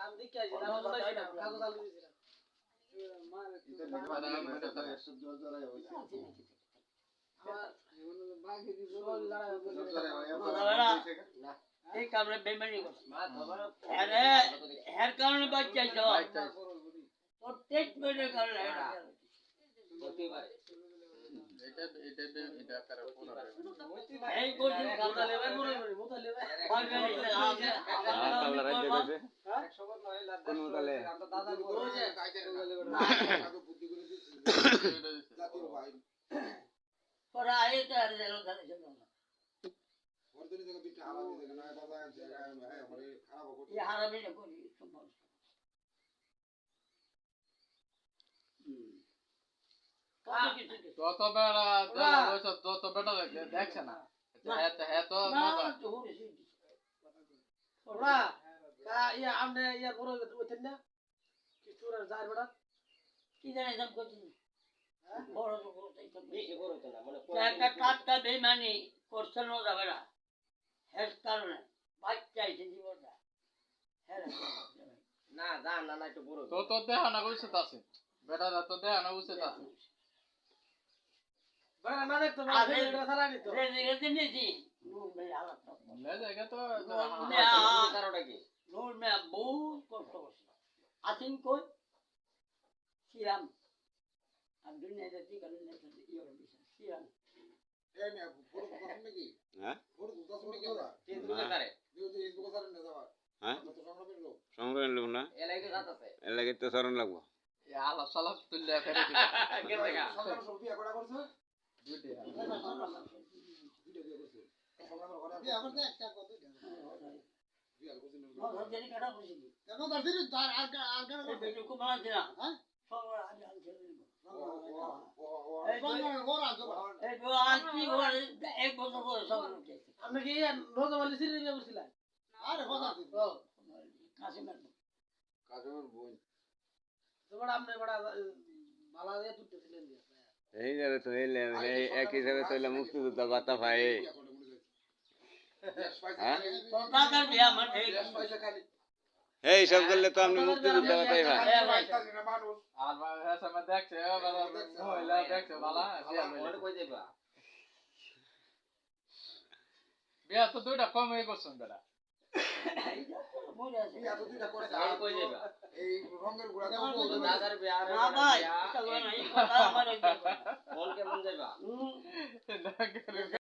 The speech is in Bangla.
আমি দেখি আছি না কাগজ আলু দিছিলাম এই কামরে বেমানি করছে আরে হের কারণে বাচ্চাইছ প্রত্যেক মেয়ের কারণে এটা করে কোন এই কোন গালটা লেবার মনে করি মুতা লেবার পারবে না কালার রাখতে কইছে 100 নয় লাখ কোন মুতালে আমরা দাদা বলে যে কাগজ বুদ্ধি করে দিছি জাতির ভাই পড়া আইতে আর গেল জানে জন্য বর্তমানে জায়গা বিটা হারামি জায়গা না বাবা আমারে খারাপ করতে এই হারামি না করি সম্ভব তো বেড়া দেলা তো বেটা দেখছ না হ্যাঁ তো ওরা ইয়া আমনে ইয়া বড় হইতেন না কি চোরের যায় বড় কি জানে দাম কত বড় বড় তাইতো বেশি বড় হতো না মানে একটা টাটকা বেমানি করছেন ও যাবে না হের কারণে বাচ্চাইছে জীবনটা হ্যাঁ না জান না একটু বড় তো দেখা না কইছে তাছে বেটা তো দেখা না কইছে তাছে বড় না দেখতো না এটা সারা নিত রে রে নিছি নূর মে হালাত ले जाएगा तो কারোটা কি নূর মে বহুত কষ্ট করছে আসিন কই সিরাম আর দুনিয়াতে কি করে না ইয়ে বিষয় সিরাম এই না বড় কথা নাকি হ্যাঁ বড় কথা শুনে কি না ফেসবুকে করে ফেসবুকে করে না যাওয়া হ্যাঁ তো সংগ্রামের লোক সংগ্রাম লোক না এলাকে জাত আছে এর লাগে তো শরণ লাগবো ये आला साला तुल्ले फेरे दिबा কে দেখা সংগ্রাম সব বিয়া করা করছে দুইটা বিয়া করছে সংগ্রামের ঘরে বিয়া করতে একটা কত বিয়া করছে ও ধরে কাটা বসে দি কেন ধরছিস তার আর কেন এই বেটু কো মারা দিলা হ্যাঁ সব আজ আনছে এই গোরা গোরা এই গো আনছি ওর এক বছর পরে সব উঠেছে আপনি কি নজর আলী সিরি নিয়ে বসছিলেন আরে কথা ও কাশিমের কাজের বই তো বড় আপনি বড় ভালো দিয়ে তুলতেছিলেন দিয়া এই যাবে তো এই এক হিসাবে তো মুক্তিযোদ্ধা বাতা ভাই হ্যাঁ তো দাদার বিয়া মানে পয়সা খালি এই সব করলে তো আপনি মুক্তিযোদ্ধা বাতাই ভাই আর ऐसा मैं देखছে মহিলা দেখছে বালা ওরে কই দেবা বিয়া তো দুইটা কম হয়ে করছেন বেটা মরে আছে বিয়া তো দুইটা করছে আর কই দেবা এই রঙের গুড়া তো দাদার বিয়া না ভাই এটা বলে না এই কথা আমার মন কেমন যাইবা